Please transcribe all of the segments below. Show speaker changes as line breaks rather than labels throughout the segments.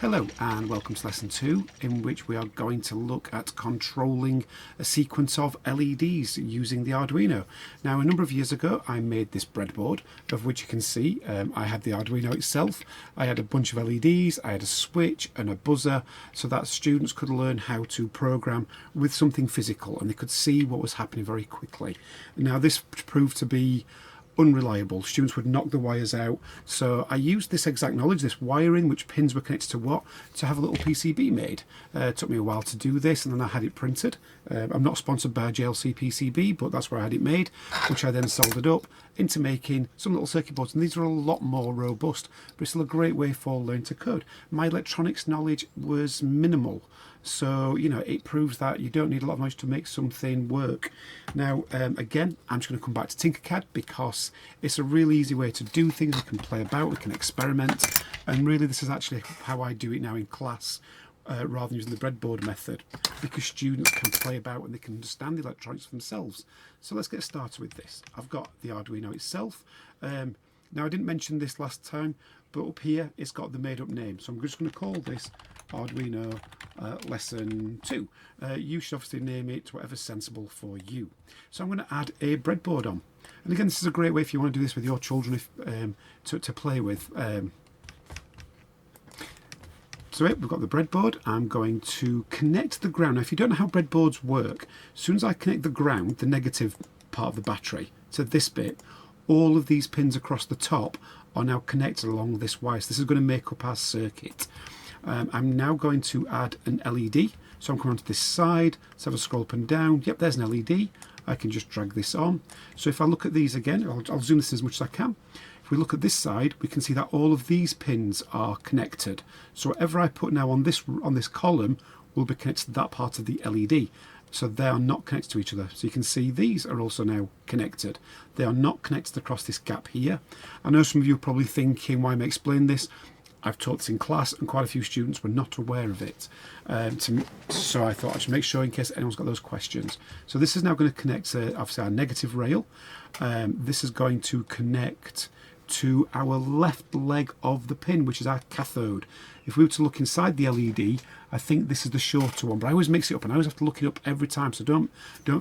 Hello and welcome to lesson 2, in which we are going to look at controlling a sequence of LEDs using the Arduino. Now, a number of years ago I made this breadboard, of which you can see I had the Arduino itself, I had a bunch of LEDs, I had a switch and a buzzer, so that students could learn how to program with something physical and they could see what was happening very quickly. Now, this proved to be unreliable. Students would knock the wires out, so I used this exact knowledge, this wiring, which pins were connected to what, to have a little PCB made. It took me a while to do this, and then I had it printed. I'm not sponsored by JLC PCB, but that's where I had it made, which I then soldered up into making some little circuit boards, and these are a lot more robust, but it's still a great way for learning to code. My electronics knowledge was minimal, so you know, it proves that you don't need a lot of knowledge to make something work. Now again, I'm just going to come back to Tinkercad because it's a really easy way to do things. We can play about, we can experiment, and really this is actually how I do it now in class, rather than using the breadboard method, because students can play about and they can understand the electronics for themselves. So let's get started with this. I've got the Arduino itself. Now, I didn't mention this last time, but up here it's got the made up name, so I'm just going to call this Arduino lesson 2. You should obviously name it whatever's sensible for you. So I'm going to add a breadboard on, and again, this is a great way if you want to do this with your children, to play with. So we've got the breadboard. I'm going to connect the ground. Now, if you don't know how breadboards work, as soon as I connect the ground, the negative part of the battery, to this bit, all of these pins across the top are now connected along this wire. So this is going to make up our circuit. I'm now going to add an LED. So I'm coming onto this side. Let's have a scroll up and down. Yep, there's an LED. I can just drag this on. So if I look at these again, I'll zoom this as much as I can. If we look at this side, we can see that all of these pins are connected. So whatever I put now on this column will be connected to that part of the LED. So they are not connected to each other. So you can see these are also now connected. They are not connected across this gap here. I know some of you are probably thinking, why am I explaining this? I've taught this in class and quite a few students were not aware of it. So I thought I should make sure in case anyone's got those questions. So this is now going to connect to obviously our negative rail. This is going to connect to our left leg of the pin, which is our cathode. If we were to look inside the LED, I think this is the shorter one, but I always mix it up and I always have to look it up every time. So don't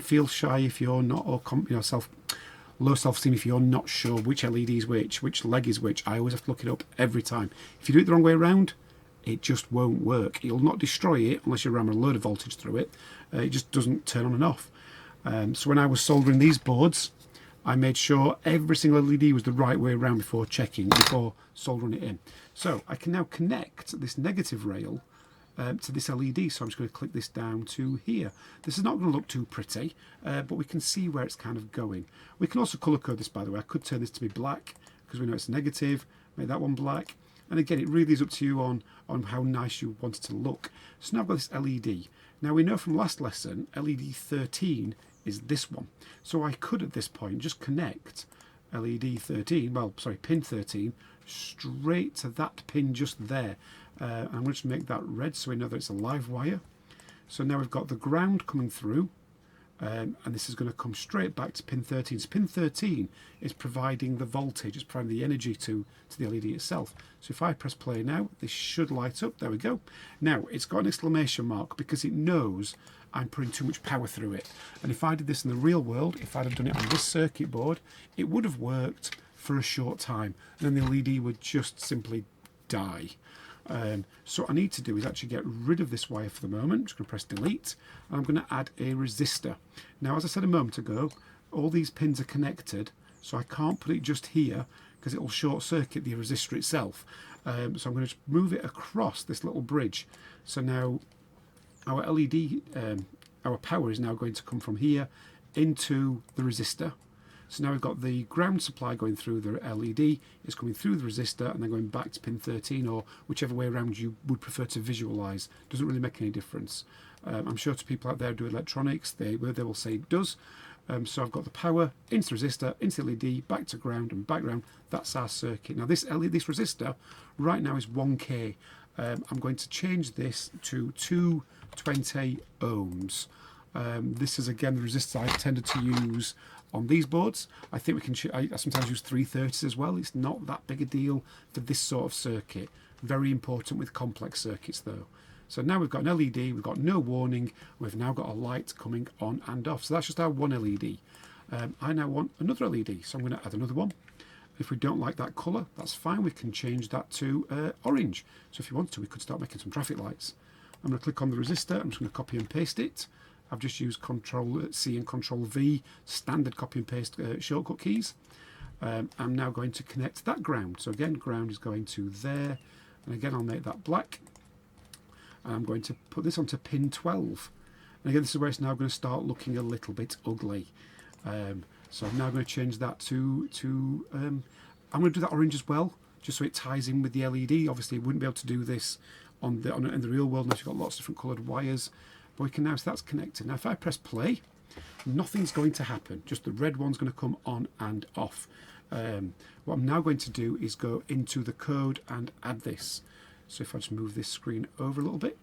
feel shy if you're not, or low self-esteem if you're not sure which LED is which leg is which. I always have to look it up every time. If you do it the wrong way around, it just won't work. It'll not destroy it unless you ram a load of voltage through it. It just doesn't turn on and off. So when I was soldering these boards, I made sure every single LED was the right way around before soldering it in. So I can now connect this negative rail to this LED, so I'm just going to click this down to here. This is not going to look too pretty, but we can see where it's kind of going. We can also colour code this, by the way. I could turn this to be black because we know it's negative, make that one black, and again, it really is up to you on how nice you want it to look. So now I've got this LED. Now we know from last lesson, LED 13 is this one. So I could at this point just connect pin 13 straight to that pin just there. I'm going to make that red so we know that it's a live wire. So now we've got the ground coming through, and this is going to come straight back to pin 13. So pin 13 is providing the voltage, it's providing the energy to the LED itself. So if I press play now, this should light up. There we go. Now it's got an exclamation mark because it knows I'm putting too much power through it. And if I did this in the real world, if I'd have done it on this circuit board, it would have worked for a short time, and then the LED would just simply die. So what I need to do is actually get rid of this wire for the moment. I'm just going to press delete, and I'm going to add a resistor. Now, as I said a moment ago, all these pins are connected, so I can't put it just here because it will short circuit the resistor itself. So I'm going to move it across this little bridge. So now our LED, our power is now going to come from here into the resistor. So now we've got the ground supply going through the LED, it's coming through the resistor and then going back to pin 13, or whichever way around you would prefer to visualize. Doesn't really make any difference. I'm sure to people out there who do electronics, they will say it does. So I've got the power into the resistor, into the LED, back to ground and back ground. That's our circuit. Now this resistor right now is 1K. I'm going to change this to 220 ohms. This is again the resistors I've tended to use on these boards. I think we can. I sometimes use 330s as well. It's not that big a deal for this sort of circuit. Very important with complex circuits though. So now we've got an LED, we've got no warning, we've now got a light coming on and off. So that's just our one LED. I now want another LED, so I'm going to add another one. If we don't like that colour, that's fine, we can change that to orange. So if you want to, we could start making some traffic lights. I'm going to click on the resistor, I'm just going to copy and paste it. I've just used Control-C and Control-V, standard copy and paste shortcut keys. I'm now going to connect that ground. So again, ground is going to there, and again I'll make that black. And I'm going to put this onto pin 12. And again, this is where it's now going to start looking a little bit ugly. So I'm now going to change that to I'm going to do that orange as well, just so it ties in with the LED. Obviously, you wouldn't be able to do this in the real world unless you've got lots of different coloured wires. But we can now, so that's connected. Now, if I press play, nothing's going to happen. Just the red one's going to come on and off. What I'm now going to do is go into the code and add this. So if I just move this screen over a little bit,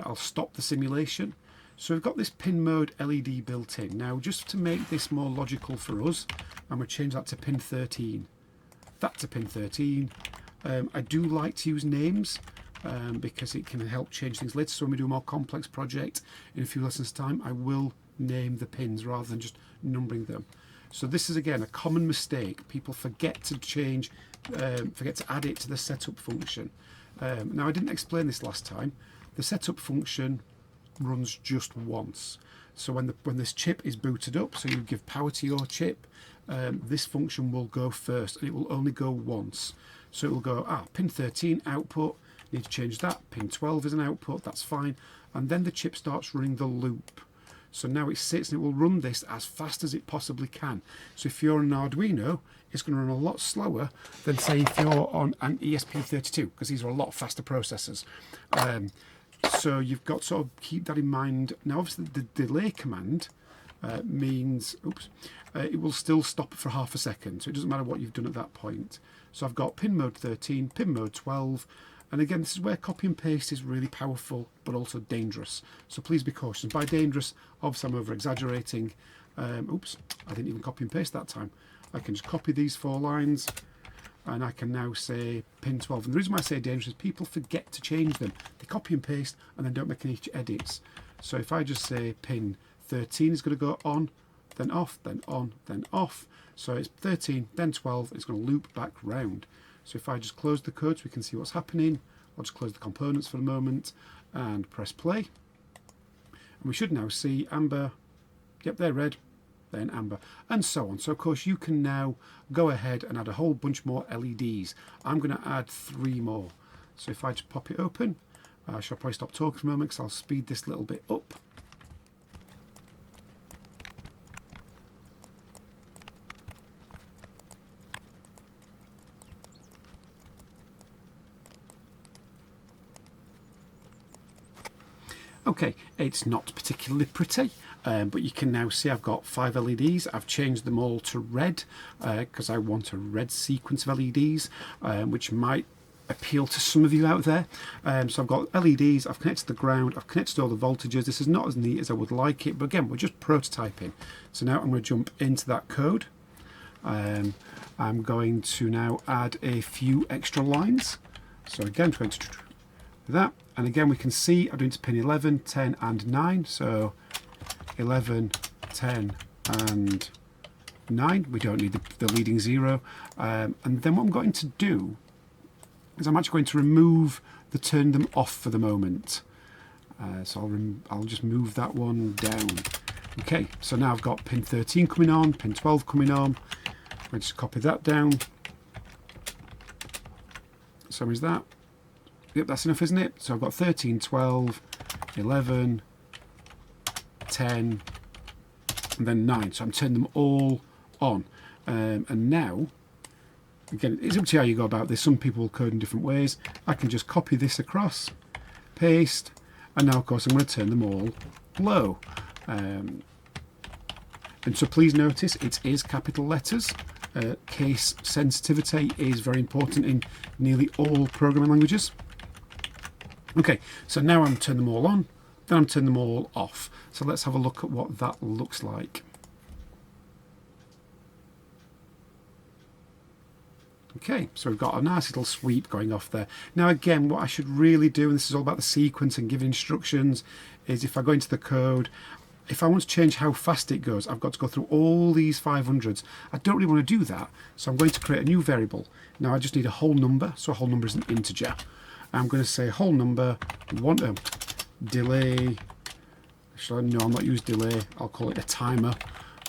I'll stop the simulation. So we've got this pin mode LED built in. Now, just to make this more logical for us, I'm going to change that to pin 13. That's a pin 13. I do like to use names because it can help change things later. So when we do a more complex project in a few lessons time, I will name the pins rather than just numbering them. So this is again a common mistake. People forget to change, forget to add it to the setup function. Now I didn't explain this last time. The setup function runs just once. So when this chip is booted up, so you give power to your chip, this function will go first, and it will only go once. So it will go, pin 13 output, need to change that, pin 12 is an output, that's fine, and then the chip starts running the loop. So now it sits and it will run this as fast as it possibly can. So if you're on an Arduino, it's going to run a lot slower than say if you're on an ESP32, because these are a lot faster processors. So you've got to sort of keep that in mind. Now obviously the delay command means, it will still stop for half a second. So it doesn't matter what you've done at that point. So I've got pin mode 13, pin mode 12. And again, this is where copy and paste is really powerful, but also dangerous. So please be cautious. By dangerous, obviously I'm over exaggerating. I didn't even copy and paste that time. I can just copy these 4 lines, and I can now say pin 12. And the reason why I say dangerous is people forget to change them. They copy and paste and then don't make any edits. So if I just say pin 13 is going to go on, then off, then on, then off. So it's 13, then 12, it's going to loop back round. So if I just close the code so we can see what's happening, I'll just close the components for a moment and press play. And we should now see amber, yep, they're red, then amber, and so on. So of course you can now go ahead and add a whole bunch more LEDs. I'm going to add 3 more. So if I just pop it open, I shall probably stop talking for a moment because I'll speed this a little bit up. Okay, it's not particularly pretty, but you can now see I've got 5 LEDs. I've changed them all to red because I want a red sequence of LEDs, which might appeal to some of you out there. So I've got LEDs, I've connected the ground, I've connected all the voltages. This is not as neat as I would like it, but again, we're just prototyping. So now I'm going to jump into that code. I'm going to now add a few extra lines. So again, I'm going to do that. And again, we can see I'm doing to pin 11, 10 and 9. So 11, 10 and 9. We don't need the leading 0. And then what I'm going to do is I'm actually going to remove the turn them off for the moment. So I'll just move that one down. Okay, so now I've got pin 13 coming on, pin 12 coming on. I'm going to just copy that down. So is that? Yep, that's enough, isn't it? So I've got 13, 12, 11, 10, and then 9. So I'm turning them all on. And now, again, it's up to you how you go about this. Some people will code in different ways. I can just copy this across, paste, and now, of course, I'm going to turn them all low. And so please notice it is capital letters. Case sensitivity is very important in nearly all programming languages. Okay, so now I'm turning them all on, then I'm turning them all off. So let's have a look at what that looks like. Okay, so we've got a nice little sweep going off there. Now again, what I should really do, and this is all about the sequence and giving instructions, is if I go into the code, if I want to change how fast it goes, I've got to go through all these 500s. I don't really want to do that, so I'm going to create a new variable. Now I just need a whole number, so a whole number is an integer. I'm going to say whole number, delay, no, I'll not use delay, I'll call it a timer.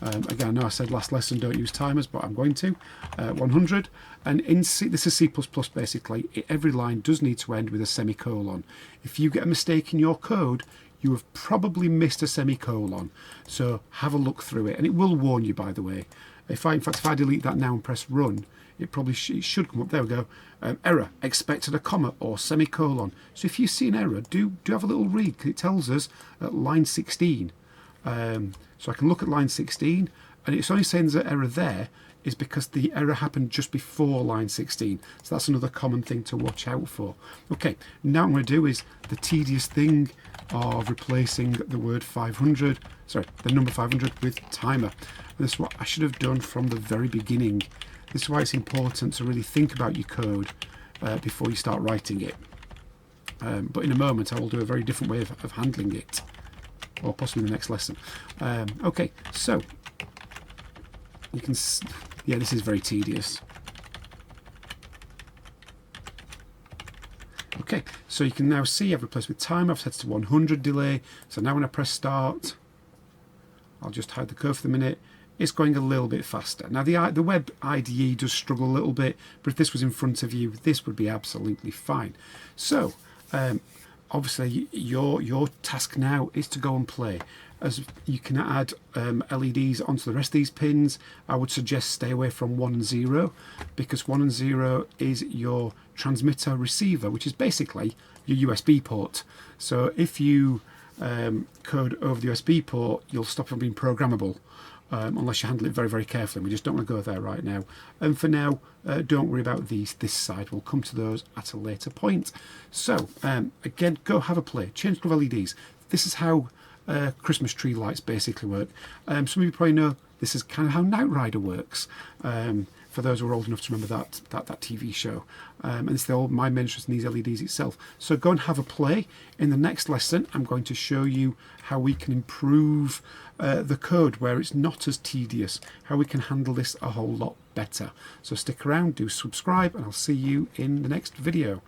Again, I know I said last lesson don't use timers, but I'm going to. 100, and in C, this is C++ basically, every line does need to end with a semicolon. If you get a mistake in your code, you have probably missed a semicolon. So have a look through it, and it will warn you, by the way. In fact, if I delete that now and press run, it probably it should come up. There we go. Error, expected a comma or semicolon. So if you see an error, do have a little read, because it tells us at line 16. So I can look at line 16, and it's only saying there's an error there is because the error happened just before line 16. So that's another common thing to watch out for. Okay, now what I'm going to do is the tedious thing of replacing the word 500, sorry, the number 500 with timer. And this is what I should have done from the very beginning. This is why it's important to really think about your code before you start writing it. But in a moment I will do a very different way of handling it, or possibly the next lesson. Okay, so you can, yeah, this is very tedious. Okay, so you can now see I've replaced with timer, I've set to 100 delay. So now when I press start, I'll just hide the code for the minute. It's going a little bit faster. Now the web IDE does struggle a little bit, but if this was in front of you, this would be absolutely fine. So obviously your task now is to go and play. As you can add LEDs onto the rest of these pins, I would suggest stay away from 1 and 0, because 1 and 0 is your transmitter receiver, which is basically your USB port. So if you code over the USB port, you'll stop from being programmable. Unless you handle it very, very carefully. We just don't want to go there right now. And for now, don't worry about these this side. We'll come to those at a later point. So, again, go have a play. Change the LEDs. This is how Christmas tree lights basically work. Some of you probably know this is kind of how Knight Rider works. For those who are old enough to remember that TV show. And it's my interest in these LEDs itself. So go and have a play. In the next lesson, I'm going to show you how we can improve the code where it's not as tedious, how we can handle this a whole lot better. So stick around, do subscribe, and I'll see you in the next video.